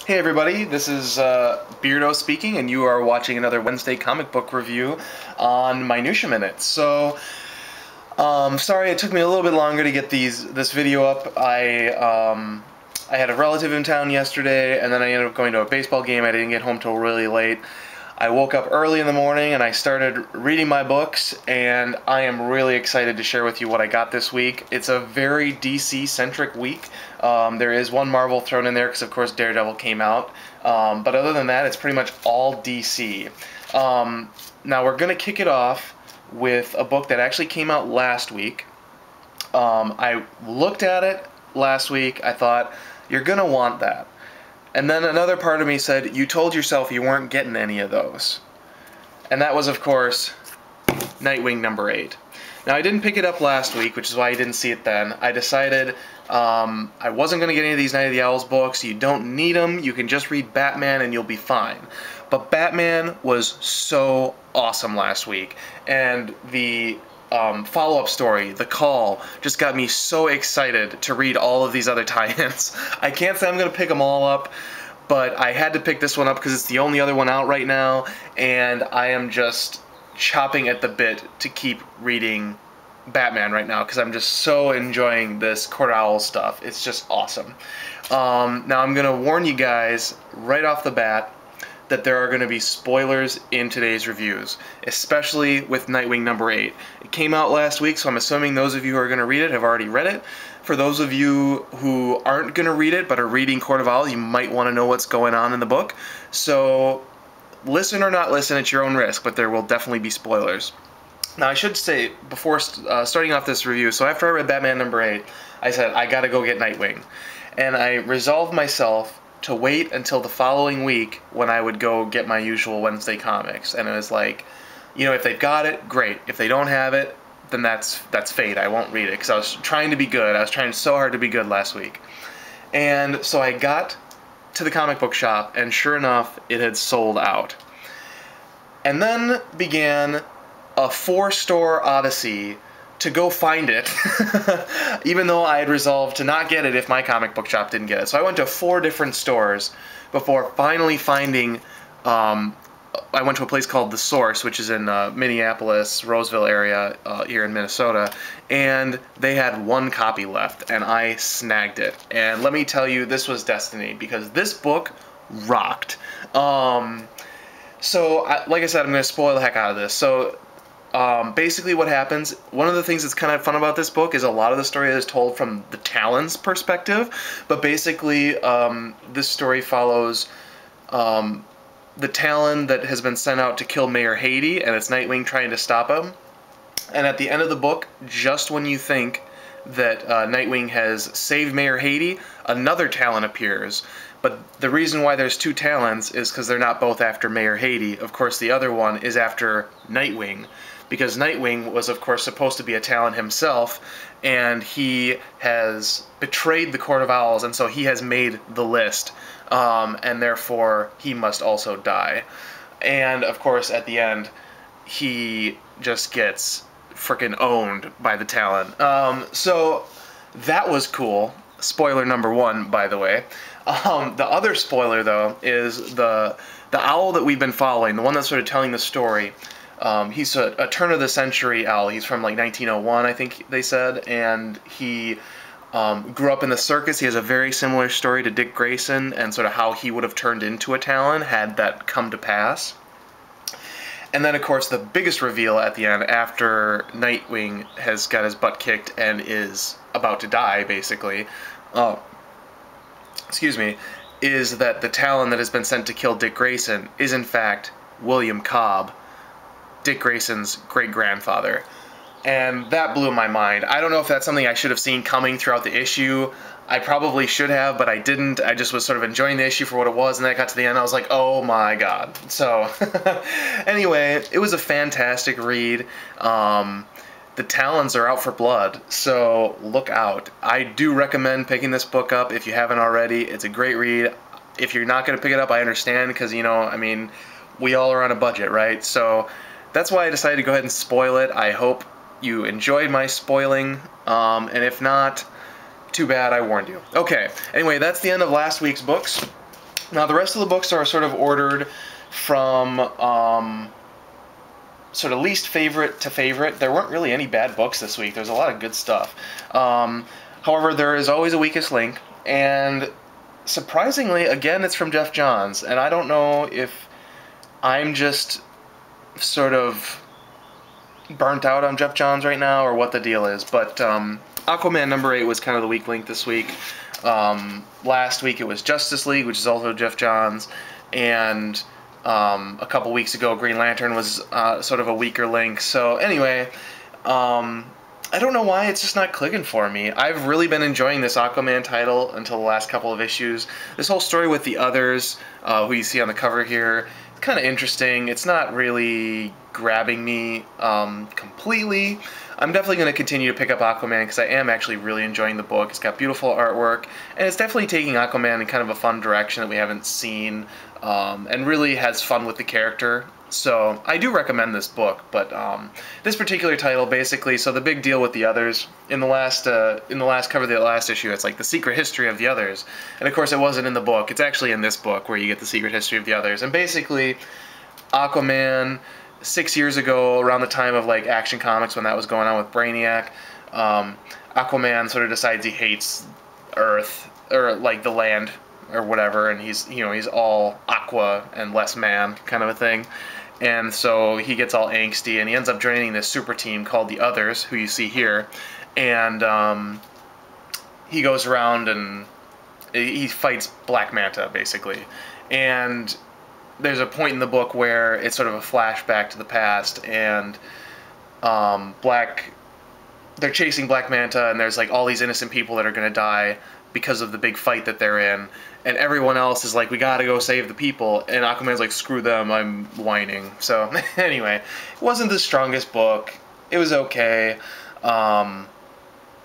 Hey everybody, this is Beardo speaking, and you are watching another Wednesday comic book review on MINUTIA MINUTE. So, sorry it took me a little bit longer to get this video up. I had a relative in town yesterday, and then I ended up going to a baseball game. I didn't get home till really late. I woke up early in the morning and I started reading my books, and I am really excited to share with you what I got this week. It's a very DC-centric week. There is one Marvel thrown in there because, of course, Daredevil came out. But other than that, it's pretty much all DC. Now, we're going to kick it off with a book that actually came out last week. I looked at it last week. I thought, you're going to want that. And then another part of me said, you told yourself you weren't getting any of those. And that was, of course, Nightwing number 8. Now, I didn't pick it up last week, which is why you didn't see it then. I decided I wasn't going to get any of these Night of the Owls books. You don't need them. You can just read Batman and you'll be fine. But Batman was so awesome last week. And the follow-up story, The Call, just got me so excited to read all of these other tie-ins. I can't say I'm going to pick them all up, but I had to pick this one up because it's the only other one out right now, and I am just chopping at the bit to keep reading Batman right now because I'm just so enjoying this Court Owl stuff. It's just awesome. Now I'm going to warn you guys right off the bat that there are going to be spoilers in today's reviews, especially with Nightwing number 8. It came out last week, so I'm assuming those of you who are going to read it have already read it. For those of you who aren't going to read it but are reading Court of Owls, you might want to know what's going on in the book. So listen or not listen at your own risk, but there will definitely be spoilers. Now I should say, before starting off this review, so after I read Batman number 8, I said, I gotta go get Nightwing. And I resolved myself to wait until the following week when I would go get my usual Wednesday comics. And it was like, you know, if they've got it, great. If they don't have it, then that's fate. I won't read it, because I was trying to be good. I was trying so hard to be good last week. And so I got to the comic book shop, and sure enough, it had sold out. And then began a 4-store odyssey to go find it, even though I had resolved to not get it if my comic book shop didn't get it. So I went to 4 different stores before finally finding, I went to a place called The Source, which is in Minneapolis, Roseville area here in Minnesota, and they had 1 copy left, and I snagged it. And let me tell you, this was destiny, because this book rocked. So, like I said, I'm going to spoil the heck out of this. So, basically what happens, one of the things that's kind of fun about this book is a lot of the story is told from the Talon's perspective, but basically this story follows the Talon that has been sent out to kill Mayor Haiti, and it's Nightwing trying to stop him. And at the end of the book, just when you think that Nightwing has saved Mayor Haiti, another Talon appears. But the reason why there's 2 Talons is because they're not both after Mayor Haiti. Of course, the other one is after Nightwing, because Nightwing was, of course, supposed to be a Talon himself, and he has betrayed the Court of Owls, and so he has made the list, and therefore he must also die. And, of course, at the end, he just gets frickin' owned by the Talon. So that was cool. Spoiler number 1, by the way. The other spoiler, though, is the owl that we've been following, the one that's sort of telling the story. He's a turn-of-the-century owl. He's from, like, 1901, I think they said, and he grew up in the circus. He has a very similar story to Dick Grayson and sort of how he would have turned into a Talon had that come to pass. And then, of course, the biggest reveal at the end, after Nightwing has got his butt kicked and is about to die, basically, excuse me, is that the Talon that has been sent to kill Dick Grayson is, in fact, William Cobb, Dick Grayson's great-grandfather. And that blew my mind. I don't know if that's something I should have seen coming throughout the issue. I probably should have, but I didn't. I just was sort of enjoying the issue for what it was, and then I got to the end, and I was like, oh my god. So, anyway, it was a fantastic read. The Talons are out for blood, so look out. I do recommend picking this book up if you haven't already. It's a great read. If you're not going to pick it up, I understand, because, you know, I mean, we all are on a budget, right? So that's why I decided to go ahead and spoil it. I hope you enjoyed my spoiling, and if not, too bad, I warned you. Okay, anyway, that's the end of last week's books. Now the rest of the books are sort of ordered from sort of least favorite to favorite. There weren't really any bad books this week. There's a lot of good stuff. However, there is always a weakest link, and surprisingly, again, it's from Geoff Johns, and I don't know if I'm just sort of burnt out on Geoff Johns right now or what the deal is, but Aquaman number 8 was kind of the weak link this week. Last week it was Justice League, which is also Geoff Johns, and a couple weeks ago Green Lantern was sort of a weaker link. So anyway, I don't know why it's just not clicking for me. I've really been enjoying this Aquaman title until the last couple of issues. This whole story with the others, who you see on the cover here, it's kind of interesting. It's not really grabbing me completely. I'm definitely going to continue to pick up Aquaman because I am actually really enjoying the book. It's got beautiful artwork, and it's definitely taking Aquaman in kind of a fun direction that we haven't seen, and really has fun with the character. So I do recommend this book, but this particular title, basically, so the big deal with the others in the last cover of the last issue, it's like the secret history of the others, and of course it wasn't in the book. It's actually in this book where you get the secret history of the others, and basically Aquaman, 6 years ago, around the time of like Action Comics when that was going on with Brainiac, Aquaman sort of decides he hates Earth, or like the land or whatever, and he's all aqua and less man kind of a thing. And so he gets all angsty, and he ends up joining this super team called the Others, who you see here. And he goes around and he fights Black Manta, basically. And there's a point in the book where it's sort of a flashback to the past, and they're chasing Black Manta, and there's like all these innocent people that are going to die because of the big fight that they're in, and everyone else is like, we gotta go save the people, and Aquaman's like, screw them, I'm whining. So anyway, it wasn't the strongest book. It was okay, but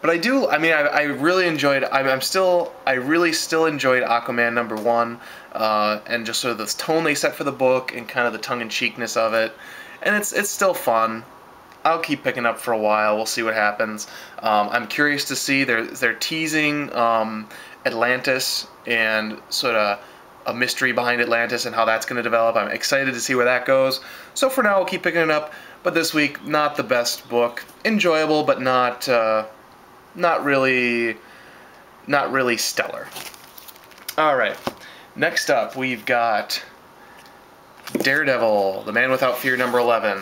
I really enjoyed. I really still enjoyed Aquaman number 1, and just sort of this tone they set for the book and kind of the tongue-in-cheekness of it, and it's still fun. I'll keep picking up for a while. We'll see what happens. I'm curious to see. They're teasing Atlantis and sort of a mystery behind Atlantis and how that's going to develop. I'm excited to see where that goes. So for now, I'll keep picking it up. But this week, not the best book. Enjoyable, but not really stellar. All right. Next up, we've got Daredevil, The Man Without Fear, number 11.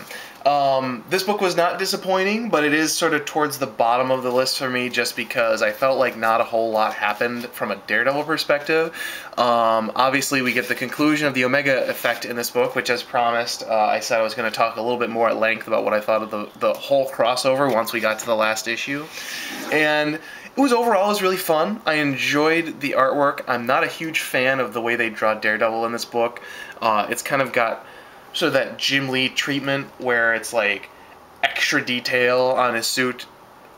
This book was not disappointing, but it is sort of towards the bottom of the list for me just because I felt like not a whole lot happened from a Daredevil perspective. Obviously, we get the conclusion of the Omega effect in this book, which, as promised, I said I was going to talk a little bit more at length about what I thought of the whole crossover once we got to the last issue. And it was really fun. I enjoyed the artwork. I'm not a huge fan of the way they draw Daredevil in this book. It's kind of got sort of that Jim Lee treatment where it's like extra detail on his suit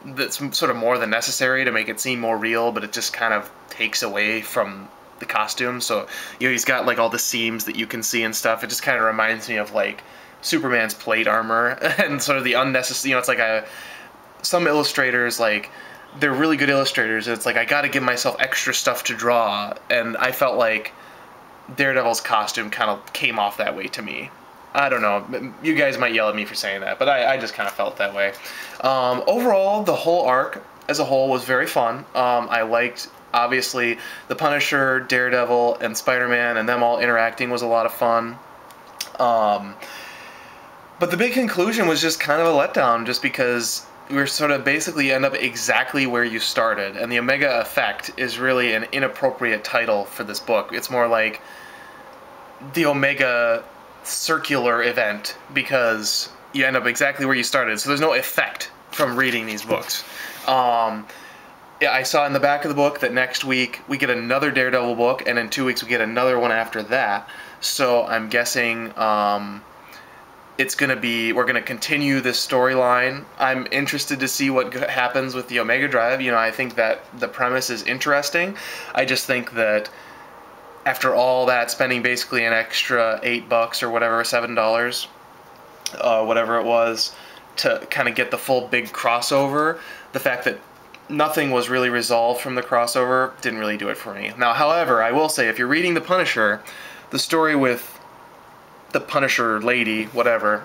that's sort of more than necessary to make it seem more real, but it just kind of takes away from the costume. So, he's got like all the seams that you can see and stuff. It just kind of reminds me of like Superman's plate armor and sort of the unnecessary, it's like some illustrators, like, they're really good illustrators. It's like, I gotta give myself extra stuff to draw, and I felt like Daredevil's costume kind of came off that way to me. I don't know. You guys might yell at me for saying that, but I just kind of felt that way. Overall, the whole arc as a whole was very fun. I liked, obviously, the Punisher, Daredevil, and Spider-Man, and them all interacting was a lot of fun. But the big conclusion was just kind of a letdown, just because we're sort of basically end up exactly where you started, and the Omega Effect is really an inappropriate title for this book. It's more like the Omega circular event, because you end up exactly where you started, so there's no effect from reading these books. Yeah, I saw in the back of the book that next week we get another Daredevil book, and in 2 weeks we get another one after that, so I'm guessing it's going to be, we're going to continue this storyline. I'm interested to see what happens with the Omega Drive. I think that the premise is interesting. I just think that after all that, spending basically an extra $8 or whatever, $7, whatever it was, to kind of get the full big crossover, the fact that nothing was really resolved from the crossover. Didn't really do it for me. Now, however, I will say, if you're reading The Punisher, the story with the Punisher lady, whatever,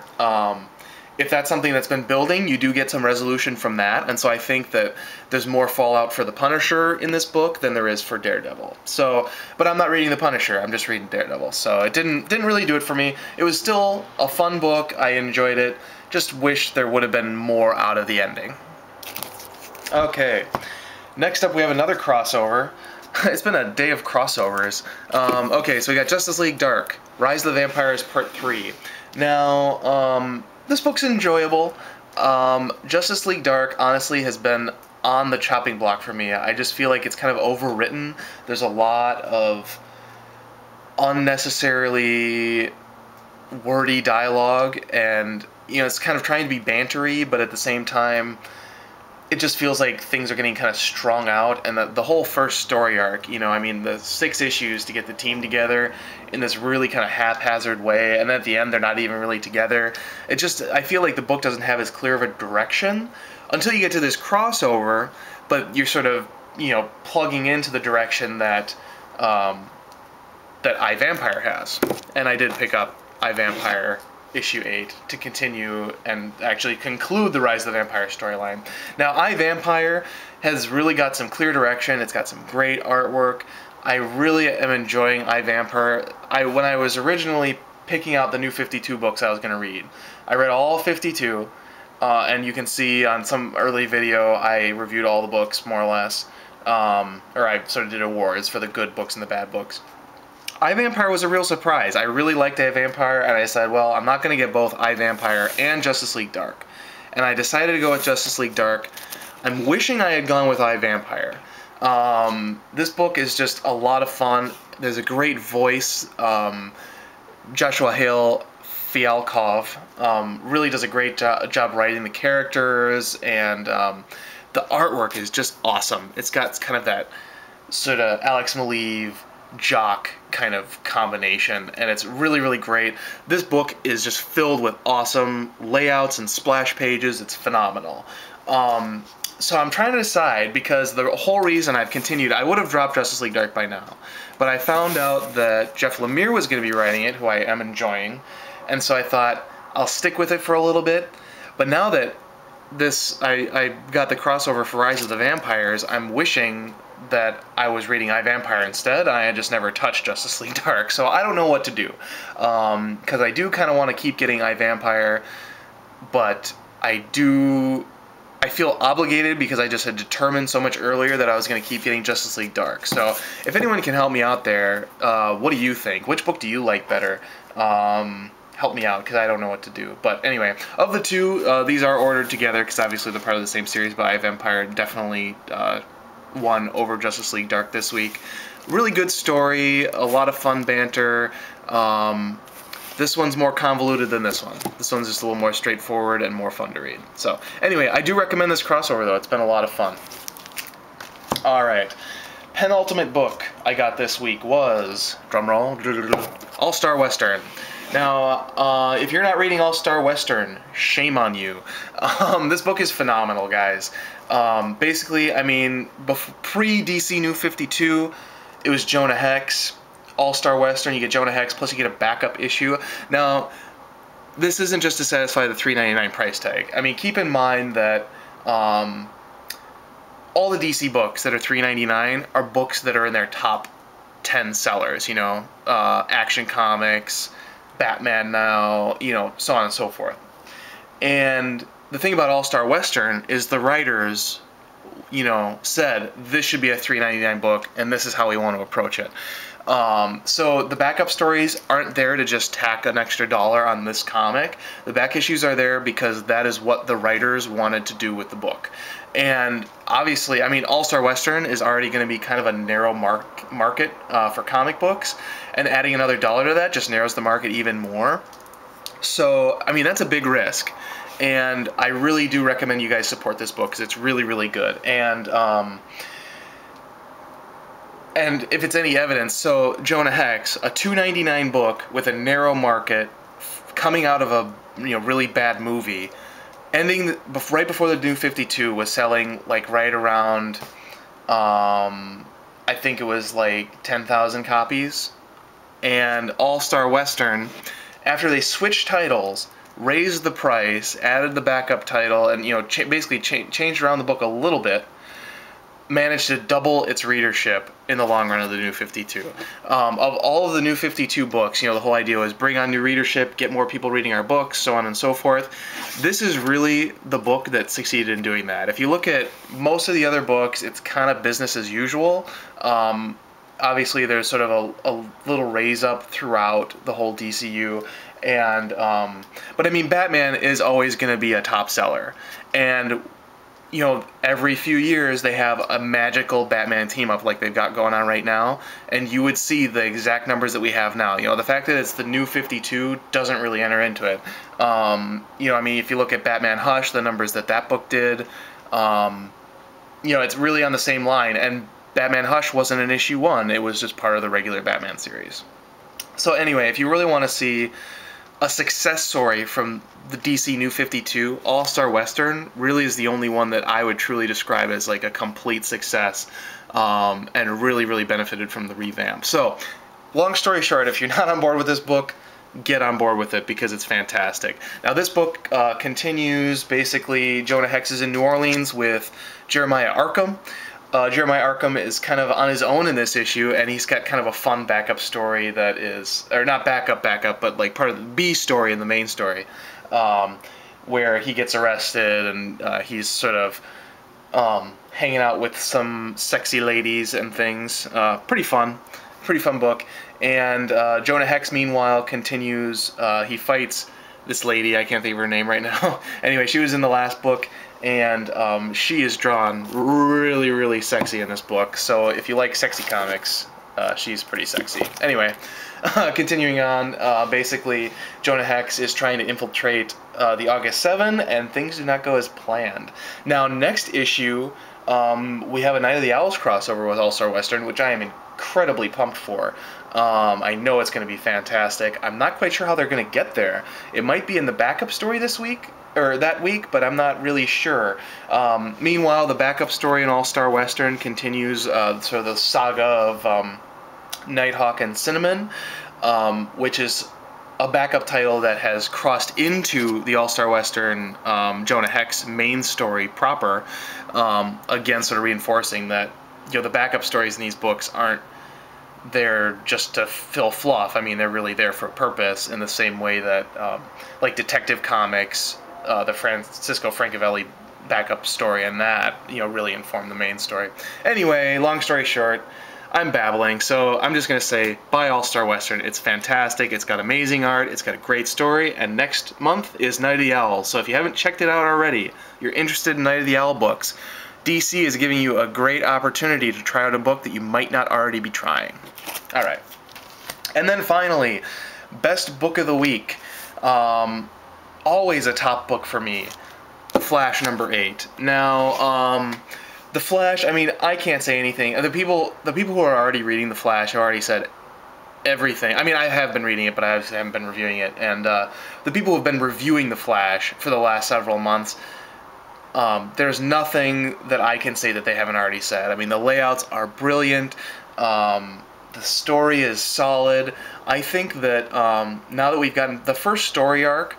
if that's something that's been building, you do get some resolution from that, and so I think that there's more fallout for the Punisher in this book than there is for Daredevil. So, but I'm not reading the Punisher, I'm just reading Daredevil, so it didn't really do it for me. It was still a fun book, I enjoyed it, just wish there would have been more out of the ending. Okay, next up we have another crossover. It's been a day of crossovers. Okay, so we got Justice League Dark, Rise of the Vampires Part 3. Now, this book's enjoyable. Justice League Dark, honestly, has been on the chopping block for me. I just feel like it's kind of overwritten. There's a lot of unnecessarily wordy dialogue, and, you know, it's kind of trying to be bantery, but at the same time, it just feels like things are getting kind of strung out, and the whole first story arc, you know, I mean, the 6 issues to get the team together in this really kind of haphazard way, and then at the end they're not even really together. It just, I feel like the book doesn't have as clear of a direction until you get to this crossover, but you're sort of, you know, plugging into the direction that that iVampire has. And I did pick up iVampire issue 8 to continue and actually conclude the Rise of the Vampire storyline. Now, iVampire has really got some clear direction. It's got some great artwork. I really am enjoying iVampire. When I was originally picking out the new 52 books I was going to read, I read all 52, and you can see on some early video I reviewed all the books, more or less, or I sort of did awards for the good books and the bad books. iVampire was a real surprise. I really liked iVampire, and I said, well, I'm not going to get both iVampire and Justice League Dark. And I decided to go with Justice League Dark. I'm wishing I had gone with iVampire. This book is just a lot of fun. There's a great voice. Joshua Hale Fialkov really does a great job writing the characters, and the artwork is just awesome. It's got kind of that sort of Alex Maleev Jock kind of combination, and it's really, really great. This book is just filled with awesome layouts and splash pages. It's phenomenal. So I'm trying to decide, because the whole reason I've continued, I would have dropped Justice League Dark by now, but I found out that Jeff Lemire was going to be writing it, who I am enjoying, and so I thought I'll stick with it for a little bit. But now that I got the crossover for Rise of the Vampires, I'm wishing that I was reading iVampire instead. I had just never touched Justice League Dark, so I don't know what to do. Because I do kind of want to keep getting iVampire, but I feel obligated because I just had determined so much earlier that I was going to keep getting Justice League Dark. So if anyone can help me out there, what do you think? Which book do you like better? Help me out, because I don't know what to do. But anyway, of the two, these are ordered together because obviously they're part of the same series, but iVampire definitely won over Justice League Dark this week. Really good story, a lot of fun banter. This one's more convoluted than this one. This one's just a little more straightforward and more fun to read. So anyway, I do recommend this crossover though. It's been a lot of fun. Alright, penultimate book I got this week was, drumroll, All-Star Western. Now, if you're not reading All-Star Western, shame on you. This book is phenomenal, guys. Basically, I mean, pre-DC New 52, it was Jonah Hex. All-Star Western, you get Jonah Hex, plus you get a backup issue. Now, this isn't just to satisfy the $3.99 price tag. I mean, keep in mind that all the DC books that are $3.99 are books that are in their top 10 sellers, you know, Action Comics, Batman Now, you know, so on and so forth. And the thing about All-Star Western is the writers, you know, said this should be a $3.99 book, and this is how we want to approach it. So the backup stories aren't there to just tack an extra $1 on this comic. The back issues are there because that is what the writers wanted to do with the book. And obviously, I mean, All-Star Western is already going to be kind of a narrow market for comic books, and adding another $1 to that just narrows the market even more. So, I mean, that's a big risk. And I really do recommend you guys support this book because it's really, really good. And if it's any evidence, so Jonah Hex, a $2.99 book with a narrow market, coming out of a really bad movie, right before the New 52 was selling like right around, I think it was like 10,000 copies. And All-Star Western, after they switched titles, raised the price, added the backup title, and basically changed around the book a little bit, managed to double its readership in the long run of the New 52. Of all of the New 52 books, the whole idea was bring on new readership, get more people reading our books, so on and so forth. This is really the book that succeeded in doing that. If you look at most of the other books, it's kind of business as usual. Obviously, there's sort of a little raise up throughout the whole DCU. But I mean, Batman is always going to be a top seller. And every few years they have a magical Batman team up like they've got going on right now, and you would see the exact numbers that we have now. The fact that it's the New 52 doesn't really enter into it. I mean, if you look at Batman Hush, the numbers that book did, it's really on the same line. And Batman Hush wasn't an issue 1; it was just part of the regular Batman series. So anyway, if you really want to see a success story from the DC New 52, All-Star Western really is the only one that I would truly describe as like a complete success, and really, really benefited from the revamp. So, long story short, if you're not on board with this book, get on board with it because it's fantastic. Now, this book continues, basically, Jonah Hex is in New Orleans with Jeremiah Arkham. Jeremiah Arkham is kind of on his own in this issue, and he's got kind of a fun backup story that is, or not backup, but like part of the B story in the main story, where he gets arrested and he's sort of hanging out with some sexy ladies and things. Pretty fun book. And Jonah Hex, meanwhile, continues. He fights this lady. I can't think of her name right now. Anyway, she was in the last book. And she is drawn really, really sexy in this book. So if you like sexy comics, she's pretty sexy. Anyway, continuing on, basically, Jonah Hex is trying to infiltrate the August 7, and things do not go as planned. Now, next issue, we have a Night of the Owls crossover with All-Star Western, which I am incredibly pumped for. I know it's going to be fantastic. I'm not quite sure how they're going to get there. It might be in the backup story this week, or that week, but I'm not really sure. Meanwhile, the backup story in All-Star Western continues sort of the saga of Nighthawk and Cinnamon, which is a backup title that has crossed into the All-Star Western Jonah Hex main story proper, again sort of reinforcing that the backup stories in these books aren't there just to fill fluff. I mean, they're really there for a purpose, in the same way that like Detective Comics, the Francisco Francavelli backup story and that, really informed the main story. Anyway, long story short, I'm babbling, so I'm just going to say, buy All-Star Western. It's fantastic, it's got amazing art, it's got a great story, and next month is Night of the Owl. So if you haven't checked it out already, you're interested in Night of the Owl books, DC is giving you a great opportunity to try out a book that you might not already be trying. Alright. And then finally, best book of the week. Always a top book for me, The Flash #8. Now, The Flash, I mean, I can't say anything. The people who are already reading The Flash have already said everything. I mean, I have been reading it, but I obviously haven't been reviewing it. And the people who have been reviewing The Flash for the last several months, there's nothing that I can say that they haven't already said. I mean, the layouts are brilliant. The story is solid. I think that now that we've gotten the first story arc,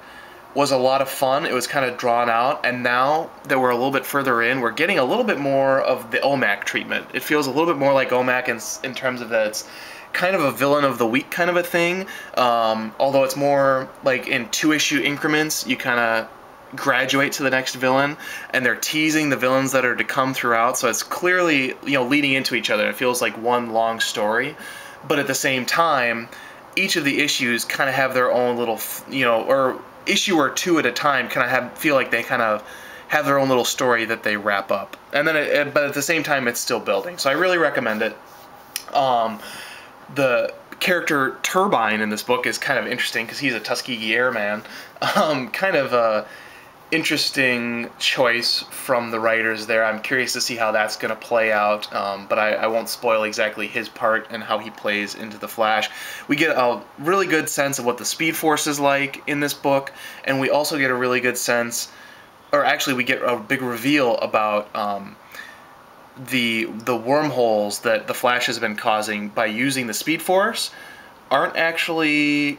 was a lot of fun. It was kind of drawn out, and now that we're a little bit further in, we're getting a little bit more of the OMAC treatment. It feels a little bit more like OMAC in terms of that it's kind of a villain of the week kind of a thing, although it's more like in 2-issue increments, you kind of graduate to the next villain, and they're teasing the villains that are to come throughout, so it's clearly, leading into each other. It feels like one long story, but at the same time, each of the issues kind of have their own little, or issue or two at a time kind of feel like they kind of have their own little story that they wrap up. And then, but at the same time, it's still building. So I really recommend it. The character Turbine in this book is kind of interesting because he's a Tuskegee Airman. Kind of a interesting choice from the writers there. I'm curious to see how that's going to play out, but I won't spoil exactly his part and how he plays into the Flash. We get a really good sense of what the Speed Force is like in this book, and we also get a really good sense or actually we get a big reveal about the wormholes that the Flash has been causing by using the Speed Force aren't actually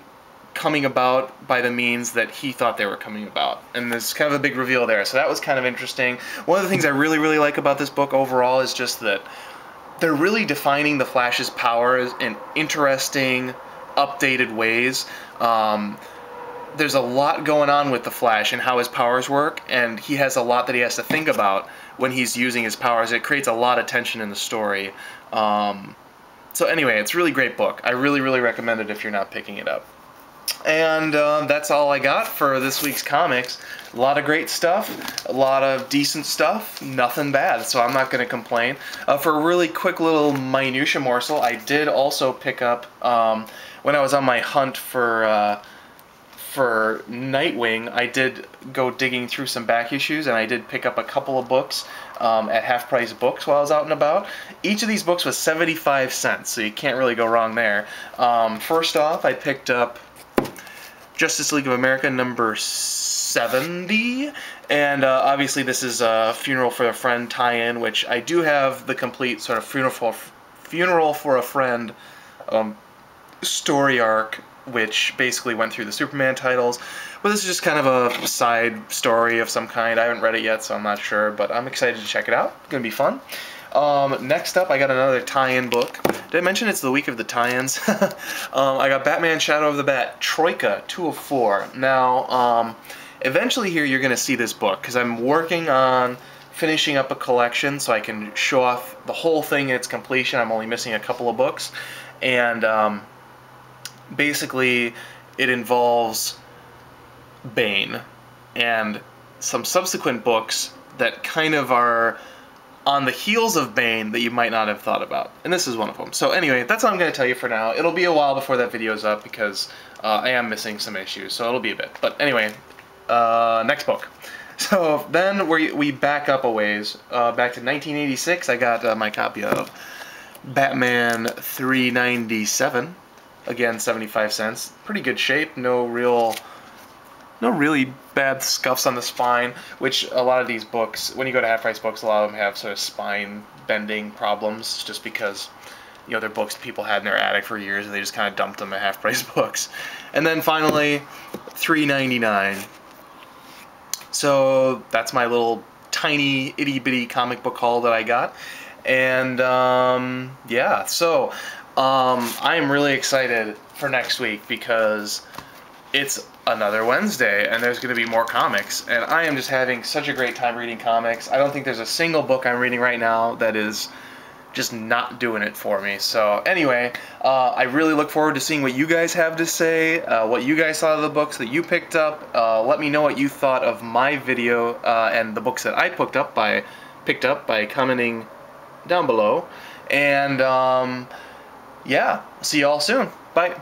coming about by the means that he thought they were coming about. And there's kind of a big reveal there. So that was kind of interesting. One of the things I really, really like about this book overall is just that they're really defining the Flash's powers in interesting, updated ways. There's a lot going on with the Flash and how his powers work, and he has a lot that he has to think about when he's using his powers. It creates a lot of tension in the story. So anyway, it's a really great book. I really, really recommend it if you're not picking it up. And that's all I got for this week's comics. A lot of great stuff, a lot of decent stuff, nothing bad, so I'm not going to complain. For a really quick little minutia morsel, I did also pick up, when I was on my hunt for Nightwing, I did go digging through some back issues, and I did pick up a couple of books at Half Price Books while I was out and about. Each of these books was 75 cents, so you can't really go wrong there. First off, I picked up Justice League of America number 70, and obviously this is a Funeral for a Friend tie-in, which I do have the complete sort of Funeral for a Friend story arc, which basically went through the Superman titles, but this is just kind of a side story of some kind. I haven't read it yet, so I'm not sure, but I'm excited to check it out. It's gonna be fun. Next up, I got another tie-in book. Did I mention it's the week of the tie-ins? I got Batman Shadow of the Bat, Troika 2 of 4. Now, eventually here you're going to see this book, because I'm working on finishing up a collection so I can show off the whole thing in its completion. I'm only missing a couple of books. And basically it involves Bane and some subsequent books that kind of are on the heels of Bane that you might not have thought about. And this is one of them. So anyway, that's all I'm going to tell you for now. It'll be a while before that video's up because I am missing some issues, so it'll be a bit. But anyway, next book. So then we back up a ways. Back to 1986, I got my copy of Batman 397. Again, 75 cents. Pretty good shape. No really bad scuffs on the spine, which a lot of these books, when you go to Half Price Books, a lot of them have sort of spine bending problems just because, you know, they're books people had in their attic for years and they just kind of dumped them at Half Price Books. And then finally, $3.99. So that's my little tiny itty-bitty comic book haul that I got. And yeah, so I am really excited for next week because it's another Wednesday and there's going to be more comics, and I am just having such a great time reading comics. I don't think there's a single book I'm reading right now that is just not doing it for me. So anyway, I really look forward to seeing what you guys have to say, what you guys thought of the books that you picked up. Let me know what you thought of my video and the books that I picked up by commenting down below. And yeah, see you all soon. Bye.